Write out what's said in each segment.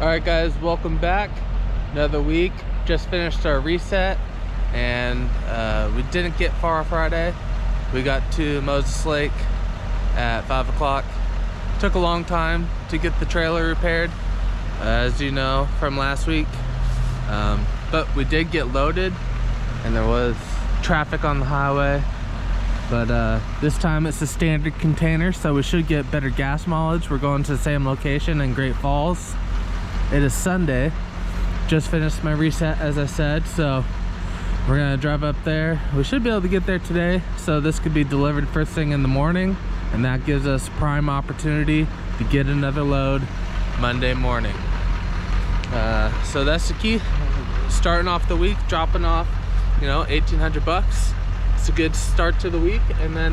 Alright guys, welcome back. Another week. Just finished our reset and we didn't get far Friday. We got to Moses Lake at 5 o'clock. Took a long time to get the trailer repaired, as you know from last week. But we did get loaded and there was traffic on the highway. But this time it's a standard container, so we should get better gas mileage. We're going to the same location in Great Falls. It is Sunday. Just finished my reset, as I said, so we're gonna drive up there. We should be able to get there today, so this could be delivered first thing in the morning, and that gives us prime opportunity to get another load Monday morning. So that's the key. Starting off the week, dropping off, you know, 1,800 bucks. It's a good start to the week, and then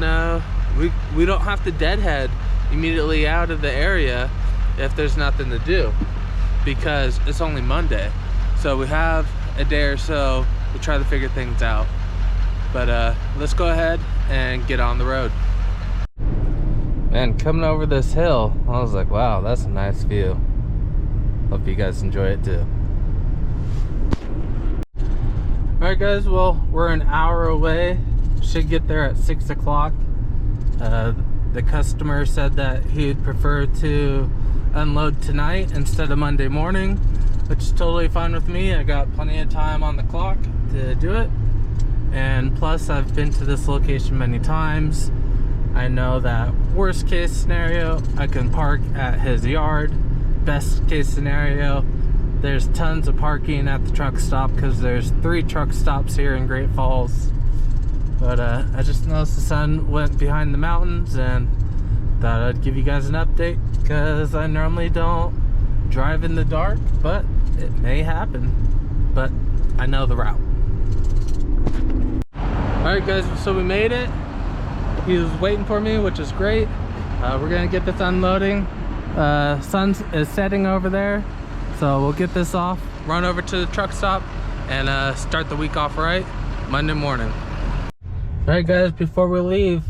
we don't have to deadhead immediately out of the area if there's nothing to do, because it's only Monday. So we have a day or so to try to figure things out. But let's go ahead and get on the road. Man, coming over this hill, I was like, wow, that's a nice view. Hope you guys enjoy it too. Alright guys, well, we're an hour away. Should get there at 6 o'clock. The customer said that he'd prefer to unload tonight instead of Monday morning, which is totally fine with me. I got plenty of time on the clock to do it, and plus I've been to this location many times. I know that worst case scenario, I can park at his yard. Best case scenario, there's tons of parking at the truck stop, because there's 3 truck stops here in Great Falls. But I just noticed the sun went behind the mountains and thought I'd give you guys an update, because I normally don't drive in the dark, but it may happen. But I know the route. Alright guys, so we made it. He was waiting for me, which is great. We're gonna get this unloading. Sun is setting over there, so we'll get this off, run over to the truck stop, and start the week off right Monday morning. Alright guys, before we leave,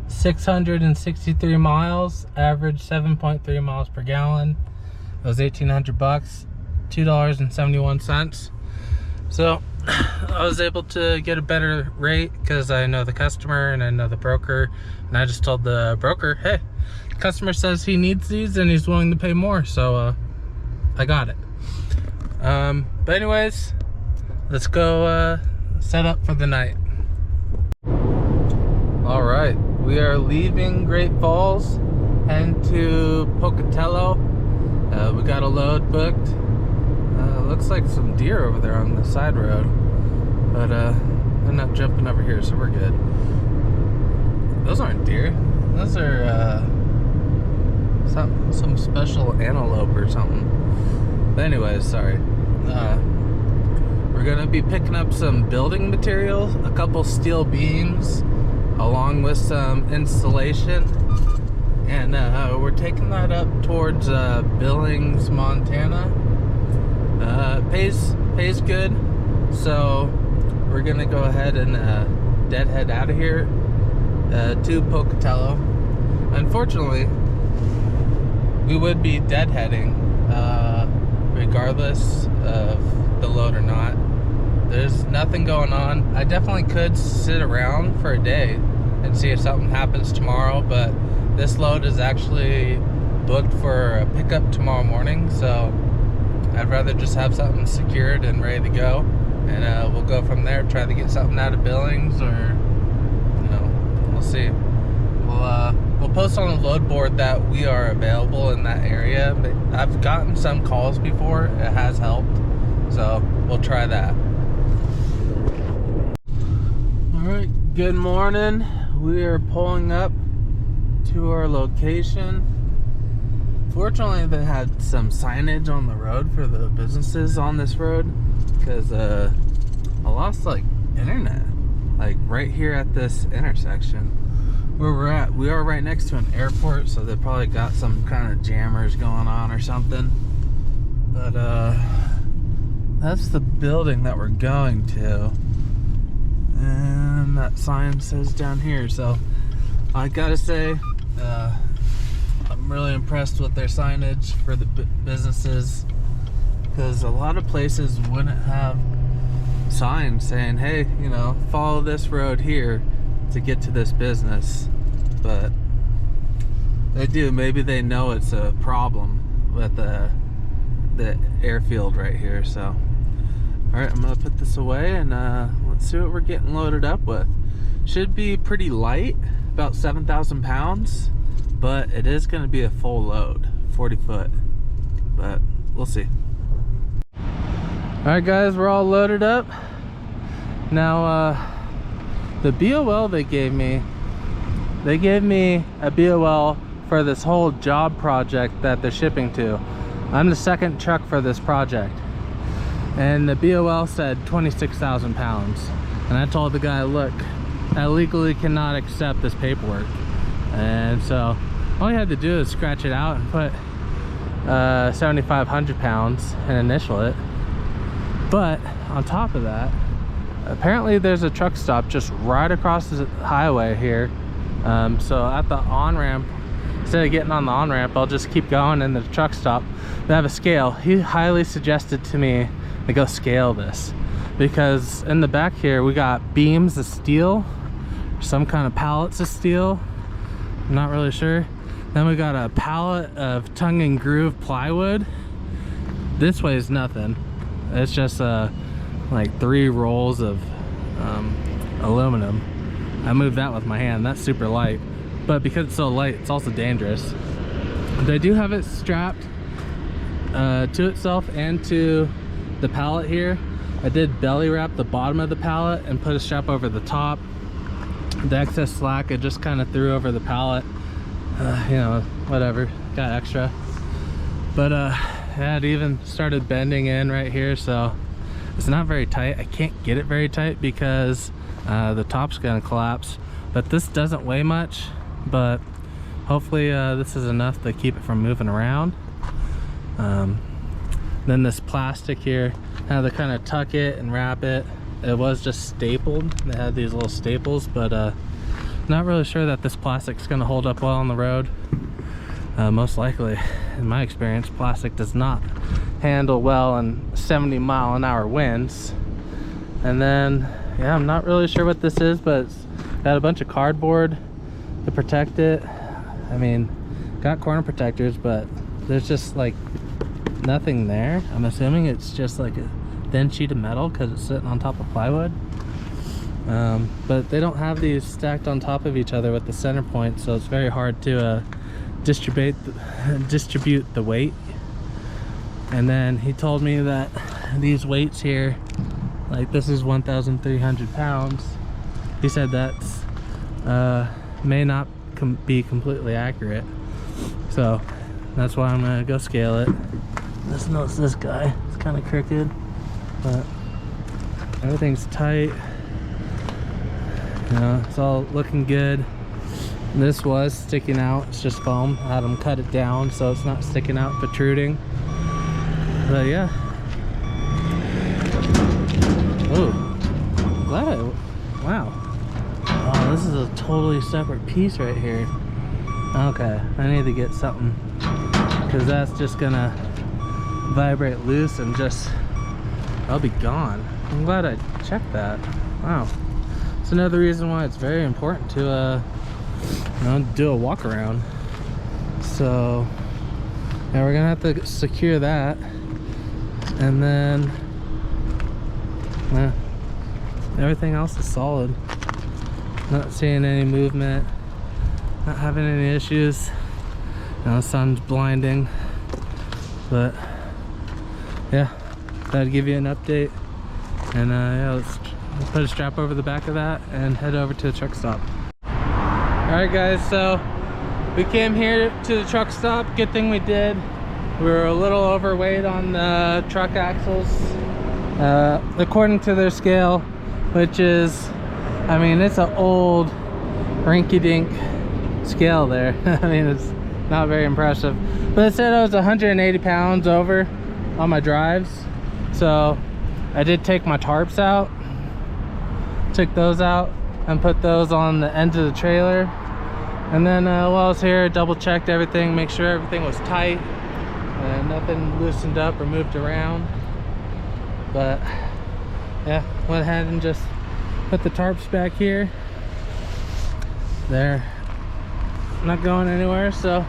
663 miles, average 7.3 miles per gallon. It was 1,800 bucks, $2.71. So I was able to get a better rate because I know the customer and I know the broker, and I just told the broker, hey, the customer says he needs these and he's willing to pay more, so I got it. But anyways, let's go set up for the night. All right, we are leaving Great Falls, heading to Pocatello. We got a load booked. Looks like some deer over there on the side road, but they're not jumping over here, so we're good. Those aren't deer. Those are some special antelope or something. But anyways, sorry. We're gonna be picking up some building materials, a couple steel beams, along with some insulation, and we're taking that up towards Billings, Montana. Pays good, so we're gonna go ahead and deadhead out of here to Pocatello. Unfortunately, we would be deadheading regardless of the load or not. There's nothing going on. I definitely could sit around for a day and see if something happens tomorrow, but this load is actually booked for a pickup tomorrow morning, so I'd rather just have something secured and ready to go, and we'll go from there. Try to get something out of Billings, or you know, we'll see. We'll post on the load board that we are available in that area. But I've gotten some calls before. It has helped, so we'll try that. Alright, good morning. We are pulling up to our location. Fortunately, they had some signage on the road for the businesses on this road, because I lost like internet, like right here at this intersection where we're at. We are right next to an airport, so they probably got some kind of jammers going on or something. But that's the building that we're going to, and that sign says down here. So I gotta say, I'm really impressed with their signage for the businesses. because a lot of places wouldn't have signs saying, hey, you know, follow this road here to get to this business, but they do. Maybe they know it's a problem with the airfield right here. So all right, I'm gonna put this away and let's see what we're getting loaded up with. Should be pretty light, about 7,000 pounds, but it is gonna be a full load, 40 foot, but we'll see. All right guys, we're all loaded up. Now the BOL they gave me a BOL for this whole job project that they're shipping to. I'm the second truck for this project, and the BOL said 26,000 pounds. And I told the guy, look, I legally cannot accept this paperwork. And so all you had to do is scratch it out and put 7,500 pounds and initial it. But on top of that, apparently there's a truck stop just right across the highway here. So at the on-ramp, instead of getting on the on-ramp, I'll just keep going in the truck stop. They have a scale. He highly suggested to me to go scale this, because in the back here we got beams of steel, some kind of pallets of steel, I'm not really sure. Then we got a pallet of tongue and groove plywood. This weighs nothing. It's just like 3 rolls of aluminum. I moved that with my hand. That's super light, but because it's so light, it's also dangerous. They do have it strapped to itself and to the pallet here. I did belly wrap the bottom of the pallet and put a strap over the top. The excess slack I just kind of threw over the pallet. You know, whatever, got extra. But yeah, it even started bending in right here, so it's not very tight. I can't get it very tight because the top's gonna collapse. But this doesn't weigh much, but hopefully this is enough to keep it from moving around. Then this plastic here, how to kind of tuck it and wrap it. It was just stapled. They had these little staples, but not really sure that this plastic's gonna hold up well on the road. Most likely, in my experience, plastic does not handle well in 70-mile-an-hour winds. And then, yeah, I'm not really sure what this is, but it's got a bunch of cardboard to protect it. I mean, got corner protectors, but there's just like nothing there. I'm assuming it's just like a thin sheet of metal because it's sitting on top of plywood. But they don't have these stacked on top of each other with the center point, so it's very hard to distribute the weight. And then he told me that these weights here, like this is 1,300 pounds. He said that's may not be completely accurate, so that's why I'm gonna go scale it. Just notice this guy, it's kind of crooked, but everything's tight. You know, it's all looking good. This was sticking out, it's just foam. I had them cut it down so it's not sticking out, protruding. But yeah. Oh, wow. Oh, this is a totally separate piece right here. Okay, I need to get something, because that's just gonna vibrate loose and just, I'll be gone. I'm glad I checked that. Wow. It's another reason why it's very important to you know, do a walk around. So yeah, we're gonna have to secure that, and then everything else is solid. Not seeing any movement, not having any issues. Now the sun's blinding, but yeah, that'd give you an update. And yeah, let's put a strap over the back of that and head over to the truck stop. All right guys, so we came here to the truck stop. Good thing we did. We were a little overweight on the truck axles, according to their scale, which is, I mean, it's an old rinky-dink scale there. I mean, it's not very impressive, but it said I was 180 pounds over on my drives. So I did take my tarps out, took those out and put those on the end of the trailer. And then while I was here, double checked everything, make sure everything was tight and nothing loosened up or moved around. But yeah, went ahead and just put the tarps back here. They're not going anywhere, so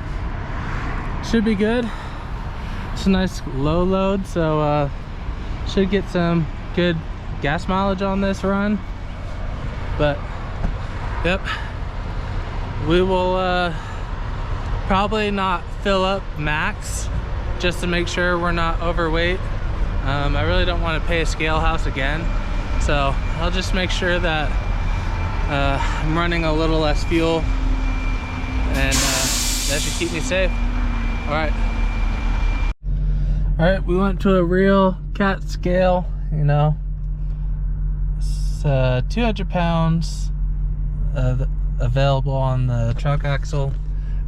should be good. It's a nice low load, so should get some good gas mileage on this run. But yep, we will probably not fill up max just to make sure we're not overweight. I really don't want to pay a scale house again, so I'll just make sure that I'm running a little less fuel, and that should keep me safe. All right, we went to a real cat scale. You know, it's 200 pounds available on the truck axle.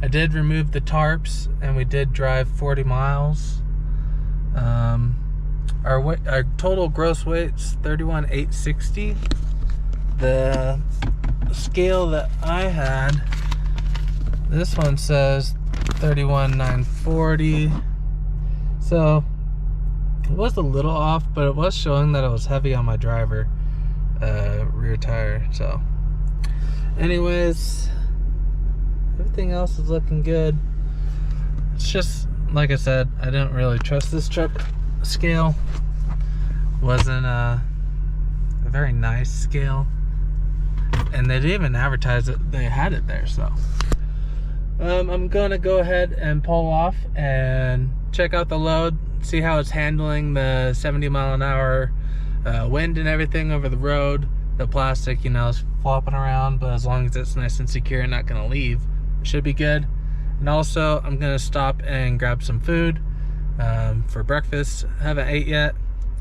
I did remove the tarps, and we did drive 40 miles. Our total gross weight's 31,860. The scale that I had, this one says 31,940. So it was a little off, but it was showing that it was heavy on my driver rear tire. So anyways, everything else is looking good. It's just, like I said, I didn't really trust this truck scale. Wasn't a very nice scale, and they didn't even advertise it. They had it there, so I'm gonna go ahead and pull off and check out the load, see how it's handling the 70-mile-an-hour wind and everything over the road. The plastic, you know, is flopping around, but as long as it's nice and secure and not gonna leave, it should be good. And also, I'm gonna stop and grab some food for breakfast. I haven't ate yet.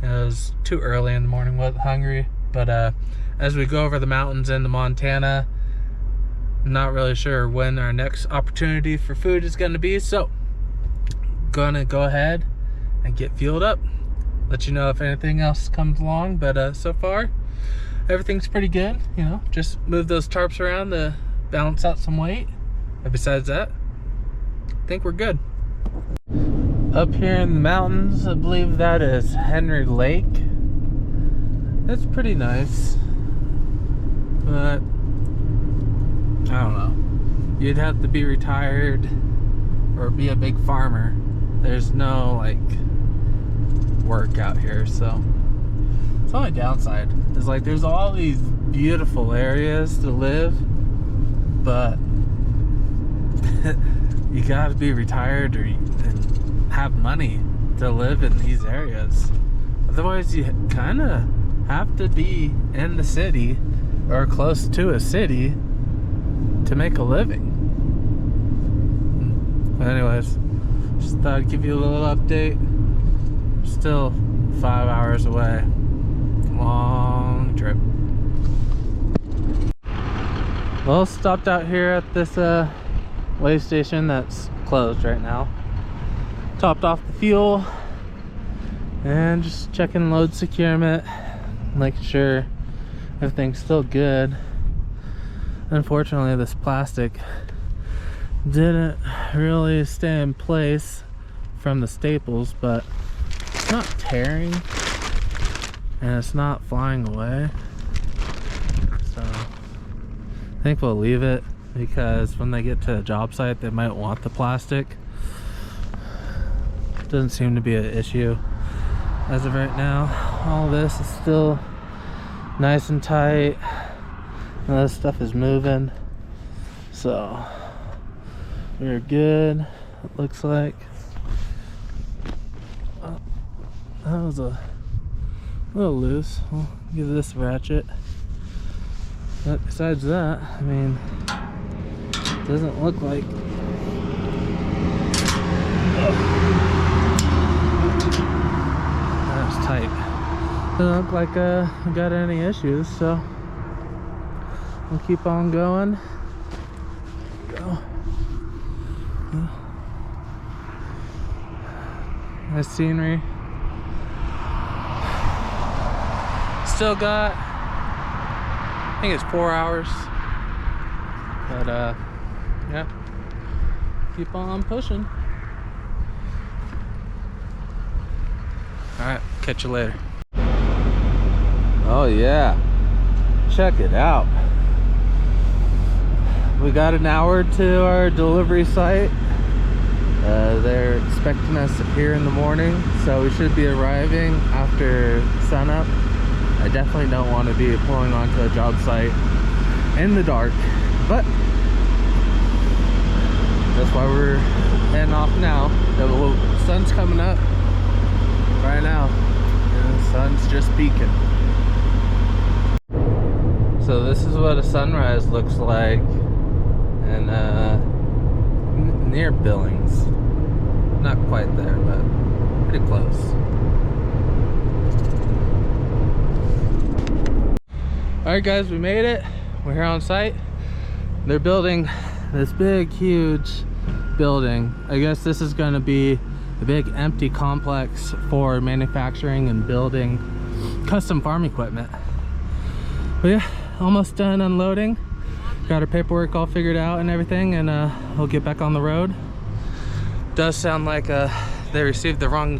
It was too early in the morning, wasn't hungry. But as we go over the mountains into Montana, I'm not really sure when our next opportunity for food is gonna be, so gonna go ahead and get fueled up. Let you know if anything else comes along, but so far everything's pretty good. You know, just move those tarps around to balance out some weight, and besides that, I think we're good. Up here in the mountains, I believe that is Henry Lake. It's pretty nice, but I don't know, you'd have to be retired or be a big farmer. There's no like work out here, so it's the only downside is like there's all these beautiful areas to live, but you gotta be retired and have money to live in these areas. Otherwise, you kind of have to be in the city or close to a city to make a living. But anyways, just thought I'd give you a little update. Still 5 hours away. Long trip. Well, stopped out here at this way station that's closed right now. Topped off the fuel and just checking load securement, making sure everything's still good. Unfortunately, this plastic didn't really stay in place from the staples, but it's not tearing and it's not flying away, so I think we'll leave it, because when they get to a job site they might want the plastic. Doesn't seem to be an issue as of right now. All this is still nice and tight, and this stuff is moving, so we're good, it looks like. Oh, that was a little loose. We'll give this a ratchet, but besides that, I mean, it doesn't look like that's tight. Doesn't look like I got any issues, so we'll keep on going. Go. Nice scenery. Still got, I think it's 4 hours, but yeah, keep on pushing. All right, catch you later. Oh yeah, check it out. We got an hour to our delivery site. They're expecting us here in the morning, so we should be arriving after sunup. I definitely don't want to be pulling onto a job site in the dark, but that's why we're heading off now. The sun's coming up right now, and the sun's just peaking. So this is what a sunrise looks like, and near Billings. Not quite there, but pretty close. Alright guys, we made it. We're here on site. They're building this big, huge building. I guess this is going to be a big empty complex for manufacturing and building custom farm equipment. But yeah, almost done unloading. Got our paperwork all figured out and everything, and we'll get back on the road. Does sound like they received the wrong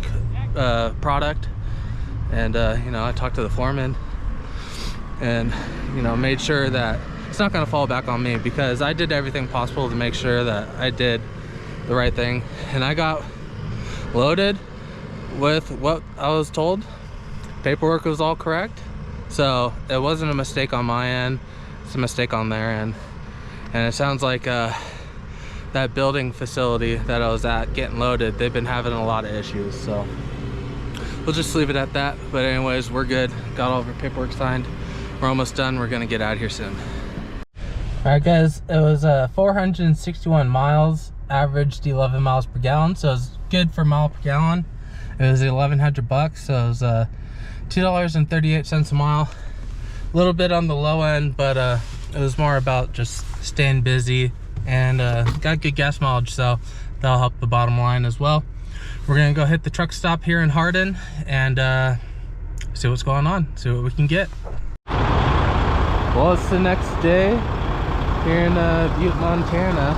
product, and you know, I talked to the foreman and, you know, made sure that it's not going to fall back on me, because I did everything possible to make sure that I did the right thing, and I got loaded with what I was told. Paperwork was all correct, so it wasn't a mistake on my end, it's a mistake on their end. And it sounds like that building facility that I was at getting loaded, they've been having a lot of issues, so we'll just leave it at that. But anyways, we're good, got all of our paperwork signed, we're almost done, we're gonna get out of here soon. All right guys, it was 461 miles, averaged 11 miles per gallon, so it's good for mile per gallon. It was 1,100 bucks, so it was $2.38 a mile. A little bit on the low end, but it was more about just staying busy, and got good gas mileage, so that'll help the bottom line as well. We're gonna go hit the truck stop here in Hardin and see what's going on, see what we can get. Well, it's the next day here in Butte, Montana.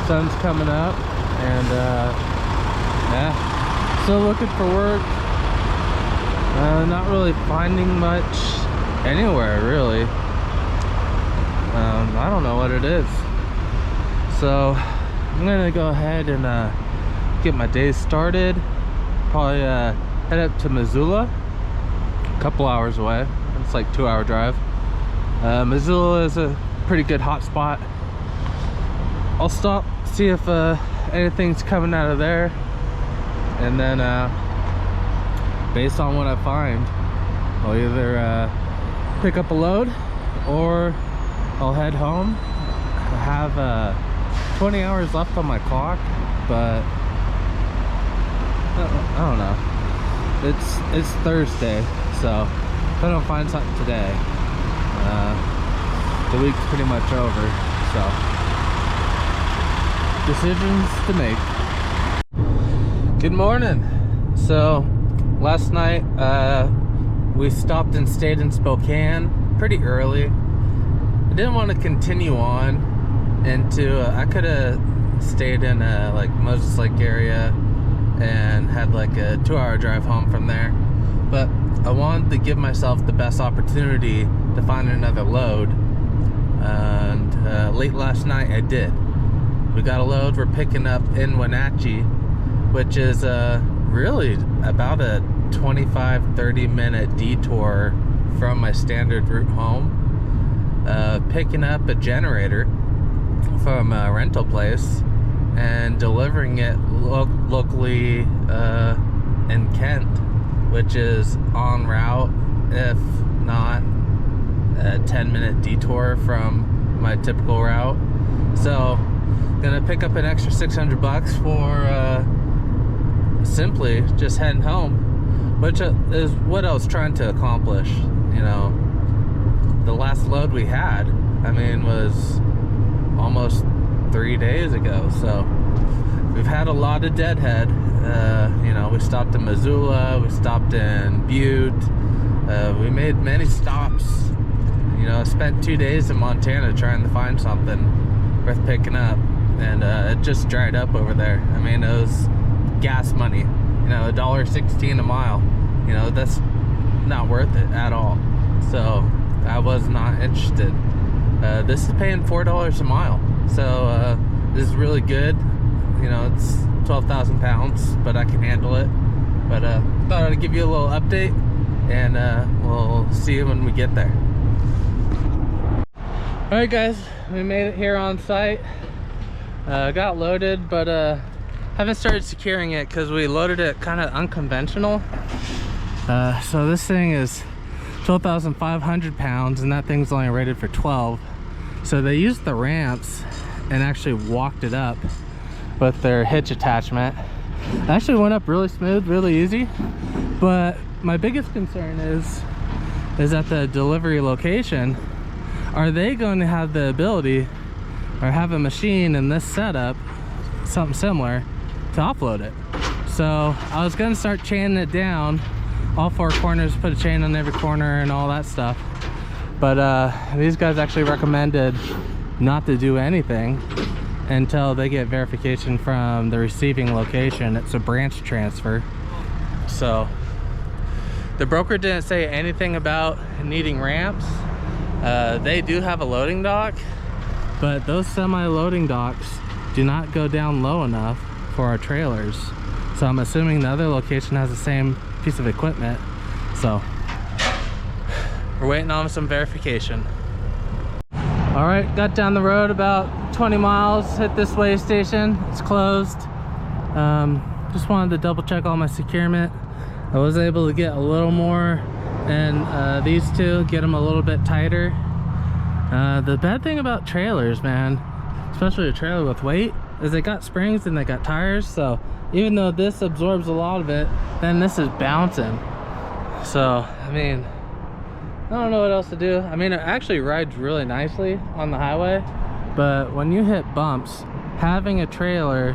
Sun's coming up, and yeah, still looking for work. Not really finding much anywhere, really. I don't know what it is. So I'm gonna go ahead and get my day started. Probably head up to Missoula, a couple hours away. It's like a 2-hour drive. Missoula is a pretty good hot spot. I'll stop, see if anything's coming out of there, and then based on what I find, I'll either pick up a load or I'll head home. I have 20 hours left on my clock, but I don't know. It's Thursday, so if I don't find something today, the week's pretty much over. So decisions to make. Good morning. So last night we stopped and stayed in Spokane pretty early. I didn't want to continue on into I could have stayed in like Moses Lake area and had like a 2-hour drive home from there, but I wanted to give myself the best opportunity to find another load, and late last night I did. We got a load we're picking up in Wenatchee, which is really about a 25-30 minute detour from my standard route home. Picking up a generator from a rental place and delivering it locally in Kent, which is en route, if not a 10-minute detour from my typical route. So gonna pick up an extra 600 bucks for simply just heading home, which is what I was trying to accomplish. You know, the last load we had, I mean, was almost 3 days ago, so we've had a lot of Deadhead. You know, we stopped in Missoula, we stopped in Butte, we made many stops. You know, I spent 2 days in Montana trying to find something worth picking up, and it just dried up over there. I mean, it was gas money. you know, $1.16 a mile. You know, that's not worth it at all. So I was not interested. This is paying $4 a mile, so this is really good. You know, it's 12,000 pounds, but I can handle it. But thought I'd give you a little update, and we'll see you when we get there. All right, guys, we made it here on site. Got loaded, but haven't started securing it because we loaded it kind of unconventional. So this thing is 12,500 pounds, and that thing's only rated for 12. So they used the ramps and actually walked it up with their hitch attachment. It actually went up really smooth, really easy. But my biggest concern is at the delivery location, are they going to have the ability or have a machine in this setup, something similar, to offload it? So I was gonna start chaining it down, all four corners, put a chain on every corner and all that stuff. But these guys actually recommended not to do anything until they get verification from the receiving location. It's a branch transfer. So the broker didn't say anything about needing ramps. They do have a loading dock, but those semi-loading docks do not go down low enough for our trailers. So I'm assuming the other location has the same piece of equipment. So we're waiting on some verification. All right, got down the road about 20 miles, hit this way station. It's closed. Just wanted to double check all my securement. I was able to get a little more, and these two, get them a little bit tighter. The bad thing about trailers, man, especially a trailer with weight, is they got springs and they got tires. So even though this absorbs a lot of it, then this is bouncing. So I mean, I don't know what else to do. I mean, it actually rides really nicely on the highway, but when you hit bumps, having a trailer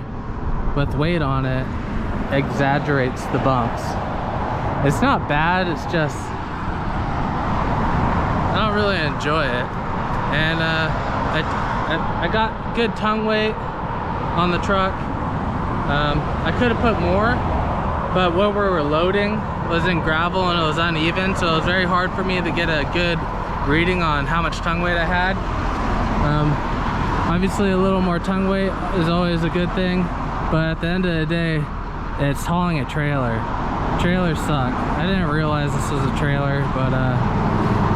with weight on it exaggerates the bumps. It's not bad, it's just I don't really enjoy it. And I got good tongue weight on the truck. I could have put more, but what we were loading was in gravel and it was uneven, so it was very hard for me to get a good reading on how much tongue weight I had. Obviously a little more tongue weight is always a good thing, but at the end of the day, it's hauling a trailer. Trailers suck. I didn't realize this was a trailer, but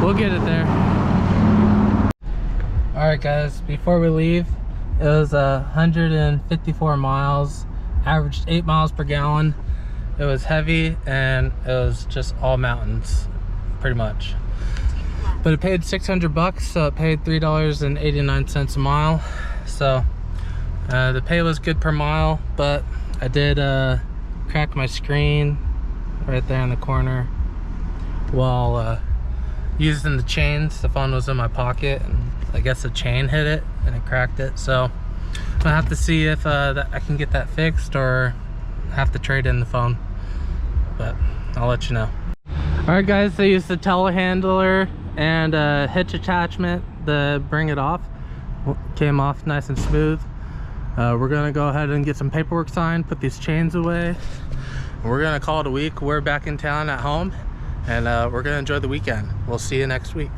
we'll get it there. All right, guys, before we leave, it was 154 miles, averaged 8 miles per gallon. It was heavy and it was just all mountains, pretty much. But it paid 600 bucks, so it paid $3.89 a mile. So the pay was good per mile, but I did crack my screen right there in the corner while using the chains. The phone was in my pocket and I guess the chain hit it and it cracked it. So I'm gonna have to see if I can get that fixed or have to trade in the phone, but I'll let you know. All right, guys, I used the telehandler and hitch attachment to bring it off. Came off nice and smooth. We're gonna go ahead and get some paperwork signed, put these chains away. We're gonna call it a week. We're back in town at home, and we're gonna enjoy the weekend. We'll see you next week.